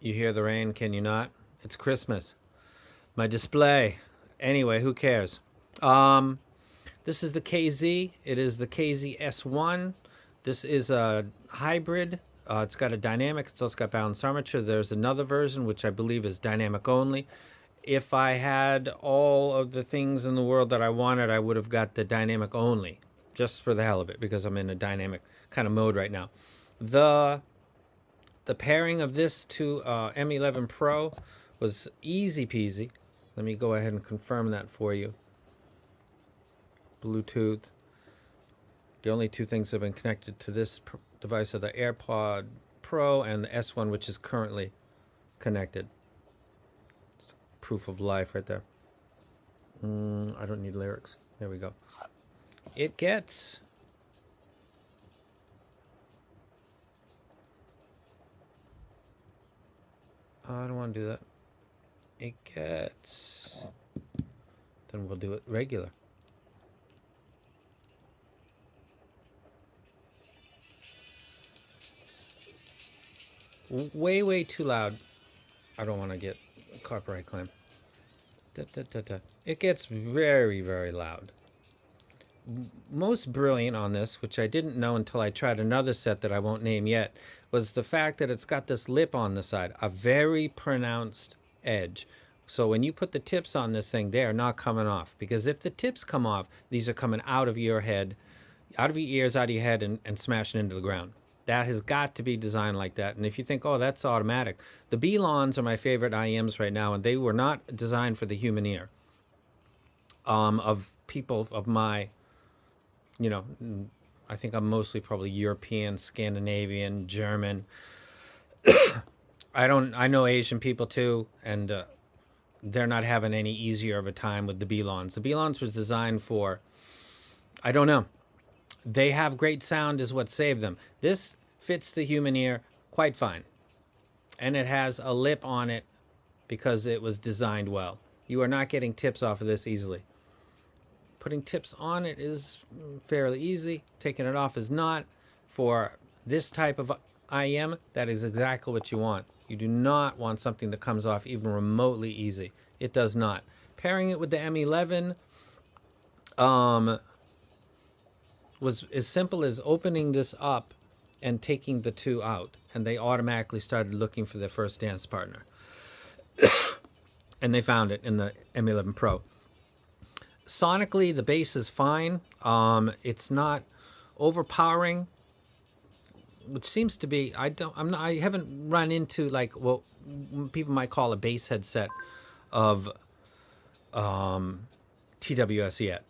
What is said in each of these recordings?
You hear the rain, can you not? It's Christmas. My display. Anyway, who cares? Um, this is the KZ. It is the KZ S1. This is a hybrid. It's got a dynamic. It's also got balanced armature. There's another version which I believe is dynamic only. If I had all of the things in the world that I wanted, I would have got the dynamic only, just for the hell of it, because I'm in a dynamic kind of mode right now. The the pairing of this to M11 Pro was easy peasy. Let me go ahead and confirm that for you. Bluetooth. The only two things that have been connected to this device are the AirPod Pro and the S1, which is currently connected. It's proof of life right there. I don't need lyrics. There we go. It gets I don't want to do that. It gets then we'll do it regular. Way too loud. I don't want to get a copyright claim. Da, da, da, da. It gets very loud. Most brilliant on this, which I didn't know until I tried another set that I won't name yet, was the fact that it's got this lip on the side, a very pronounced edge. So when you put the tips on this thing, they are not coming off. Because if the tips come off, these are coming out of your head, out of your ears, out of your head, and smashing into the ground. That has got to be designed like that. And if you think, oh, that's automatic, the B-Lons are my favorite IEMs right now, and they were not designed for the human ear. Of people of my, I think I'm mostly probably European, Scandinavian, German. I know Asian people too, and they're not having any easier of a time with the B-Lons. The B-Lons was designed for, I don't know. They have great sound is what saved them. This fits the human ear quite fine. And it has a lip on it because it was designed well. You are not getting tips off of this easily. Putting tips on it is fairly easy. Taking it off is not. For this type of IEM, that is exactly what you want. You do not want something that comes off even remotely easy. It does not. Pairing it with the M11 was as simple as opening this up and taking the two out, and they automatically started looking for their first dance partner. And they found it in the M11 Pro. Sonically, the bass is fine. It's not overpowering, which seems to be. I haven't run into like what people might call a bass headset of TWS yet.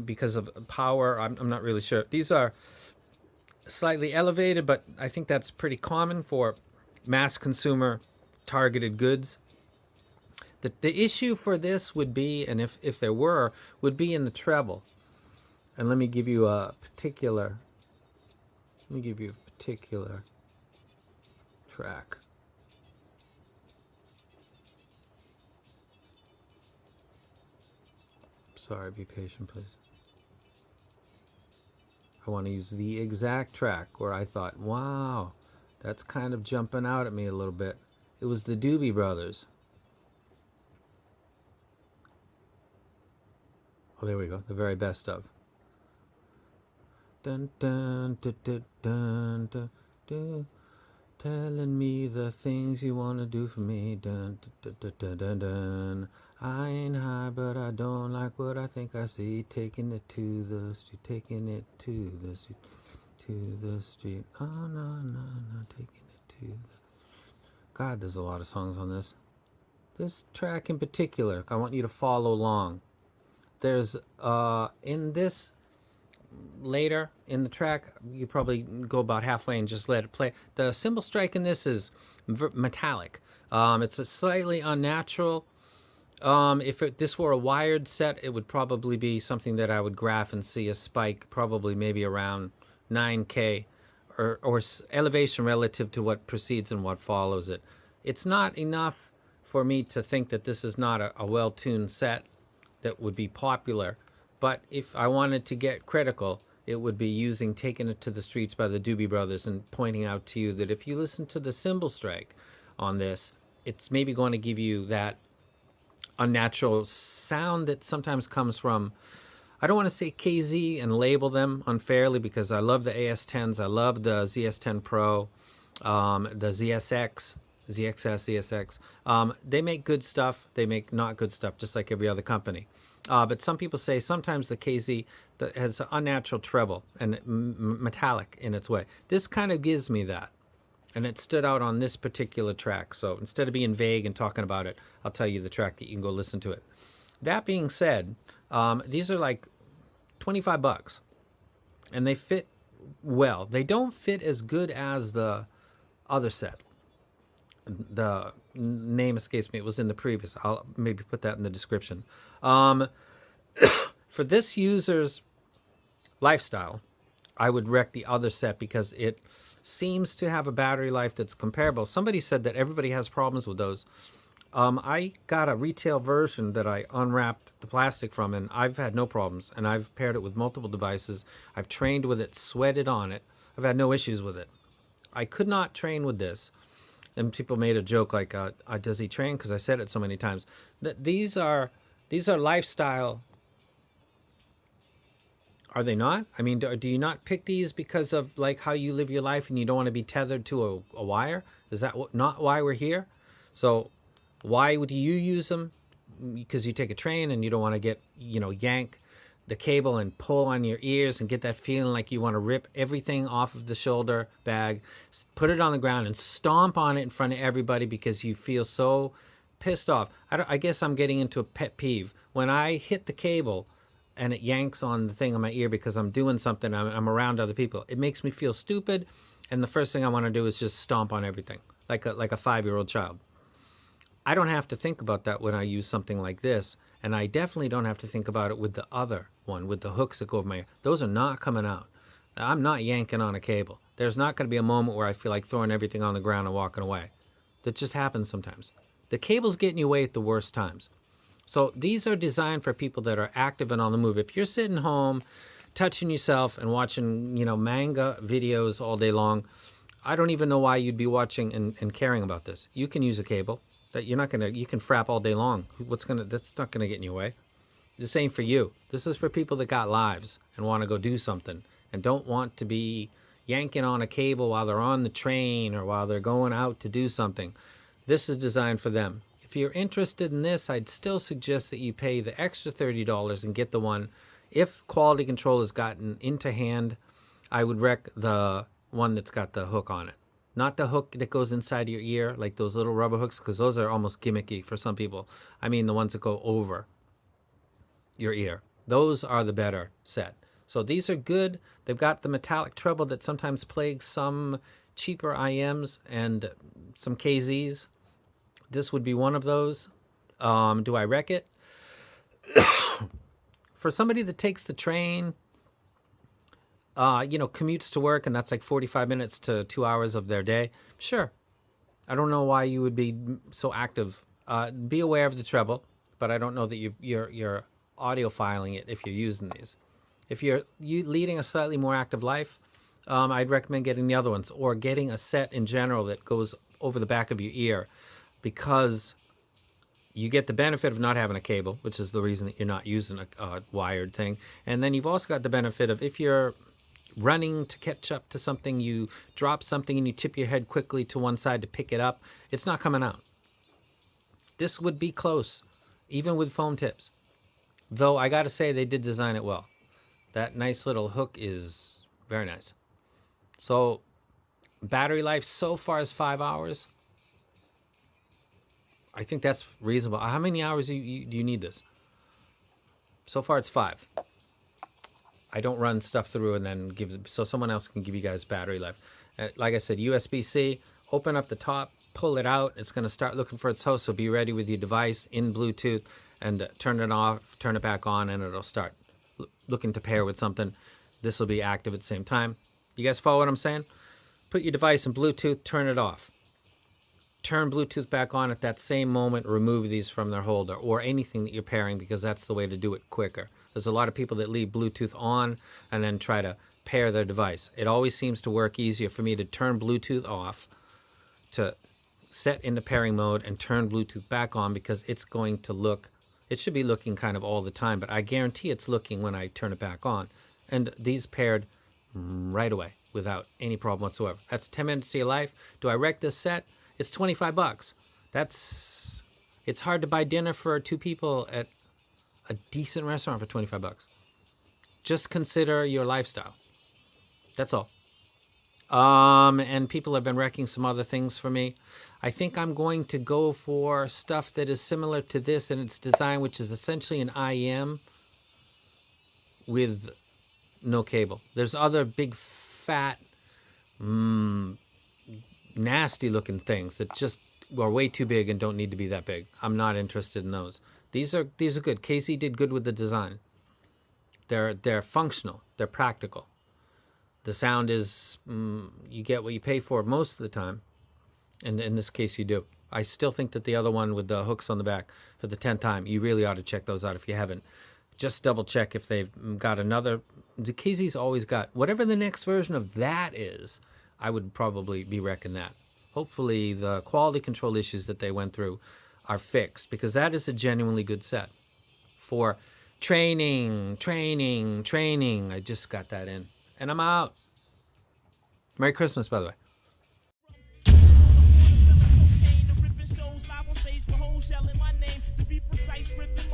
Because of power, I'm not really sure. These are slightly elevated, but I think that's pretty common for mass consumer targeted goods. The issue for this would be, and if there were, would be in the treble. And let me give you a particular track. Sorry, be patient, please. I want to use the exact track where I thought, wow, that's kind of jumping out at me a little bit. It was the Doobie Brothers. Oh, there we go. The very best of. Dun dun dun dun dun dun dun. Telling me the things you want to do for me. Dun dun dun dun dun dun. I ain't high, but I don't like what I think I see. Taking it to the street, taking it to the street, to the street. Oh, no, taking it to the... God, there's a lot of songs on this. This track in particular, I want you to follow along. There's, in this, later in the track, you probably go about halfway and just let it play. The cymbal strike in this is metallic. It's a slightly unnatural. If this were a wired set, it would probably be something that I would graph and see a spike, probably maybe around 9K, or elevation relative to what precedes and what follows it. It's not enough for me to think that this is not a well-tuned set that would be popular. But if I wanted to get critical, it would be using Taking It to the Streets by the Doobie Brothers and pointing out to you that if you listen to the cymbal strike on this, it's maybe going to give you that unnatural sound that sometimes comes from, I don't want to say KZ and label them unfairly, because I love the AS10s, I love the ZS10 Pro, the ZSX, ZXS, ZSX. They make good stuff, they make not good stuff, just like every other company. But some people say sometimes the KZ has an unnatural treble and metallic in its way. This kind of gives me that. And it stood out on this particular track. So instead of being vague and talking about it, I'll tell you the track that you can go listen to it. That being said, these are like 25 bucks. And they fit well. They don't fit as good as the other set. The name escapes me. It was in the previous. I'll maybe put that in the description. For this user's lifestyle, I would wreck the other set because it seems to have a battery life that's comparable. Somebody said that everybody has problems with those. I got a retail version that I unwrapped the plastic from, and I've had no problems. And I've paired it with multiple devices. I've trained with it, sweated on it. I've had no issues with it. I could not train with this. And people made a joke like, does he train? Because I said it so many times. These are lifestyle. Are they not? I mean, do you not pick these because of like how you live your life and you don't want to be tethered to a wire? Is that not why we're here? So why would you use them? Because you take a train and you don't want to get, yank the cable and pull on your ears and get that feeling like you want to rip everything off of the shoulder bag, put it on the ground and stomp on it in front of everybody because you feel so pissed off. I guess I'm getting into a pet peeve. When I hit the cable and it yanks on the thing on my ear because I'm doing something, I'm around other people, it makes me feel stupid, and the first thing I want to do is just stomp on everything like a 5-year-old child. I don't have to think about that when I use something like this, and I definitely don't have to think about it with the other one, with the hooks that go over my ear. Those are not coming out. I'm not yanking on a cable. There's not going to be a moment where I feel like throwing everything on the ground and walking away. That just happens sometimes. The cable's getting you away at the worst times. So these are designed for people that are active and on the move. If you're sitting home, touching yourself and watching, manga videos all day long, I don't even know why you'd be watching and caring about this. You can use a cable. That you can frap all day long. That's not gonna get in your way. This ain't for you. This is for people that got lives and want to go do something and don't want to be yanking on a cable while they're on the train or while they're going out to do something. This is designed for them. If you're interested in this, I'd still suggest that you pay the extra $30 and get the one. If quality control has gotten into hand, I would wreck the one that's got the hook on it. Not the hook that goes inside your ear, like those little rubber hooks, because those are almost gimmicky for some people. I mean the ones that go over your ear. Those are the better set. So these are good. They've got the metallic treble that sometimes plagues some cheaper IMs and some KZs. This would be one of those. Do I wreck it? For somebody that takes the train, commutes to work, and that's like 45 minutes to 2 hours of their day, sure. I don't know why you would be so active. Be aware of the treble, but I don't know that you're audiophiling it if you're using these. If you're leading a slightly more active life, I'd recommend getting the other ones, or getting a set in general that goes over the back of your ear, because you get the benefit of not having a cable, which is the reason that you're not using a wired thing. And then you've also got the benefit of, if you're running to catch up to something, you drop something and you tip your head quickly to one side to pick it up, it's not coming out. This would be close, even with foam tips. Though I gotta say, they did design it well. That nice little hook is very nice. So battery life so far is 5 hours. I think that's reasonable. How many hours do you need this? So far it's 5. I don't run stuff through and then so someone else can give you guys battery life. Like I said, USB-C, open up the top, pull it out. It's going to start looking for its host, so be ready with your device in Bluetooth, and turn it off, turn it back on, and it'll start looking to pair with something. This will be active at the same time. You guys follow what I'm saying? Put your device in Bluetooth, turn it off. turn Bluetooth back on at that same moment, remove these from their holder or anything that you're pairing, because that's the way to do it quicker. There's a lot of people that leave Bluetooth on and then try to pair their device. It always seems to work easier for me to turn Bluetooth off, to set into pairing mode and turn Bluetooth back on, because it's going to look, it should be looking kind of all the time, but I guarantee it's looking when I turn it back on. And these paired right away without any problem whatsoever. That's 10 minutes of your life. Do I wreck this set? It's 25 bucks. It's hard to buy dinner for 2 people at a decent restaurant for 25 bucks. Just consider your lifestyle. That's all. And people have been wrecking some other things for me. I think I'm going to go for stuff that is similar to this in its design, which is essentially an IM with no cable. There's other big, fat, nasty looking things that just are way too big and don't need to be that big. I'm not interested in those. These are good. KZ did good with the design. They're functional. They're practical. The sound is, you get what you pay for most of the time. And in this case, you do. I still think that the other one with the hooks on the back for the 10th time, you really ought to check those out if you haven't. Just double check if they've got another. The KZ's always got, whatever the next version of that is, I would probably be wrecking that. Hopefully the quality control issues that they went through are fixed, because that is a genuinely good set for training. I just got that in. And I'm out. Merry Christmas, by the way. Shows live on stage for hoes yelling my name. To be precise, ripping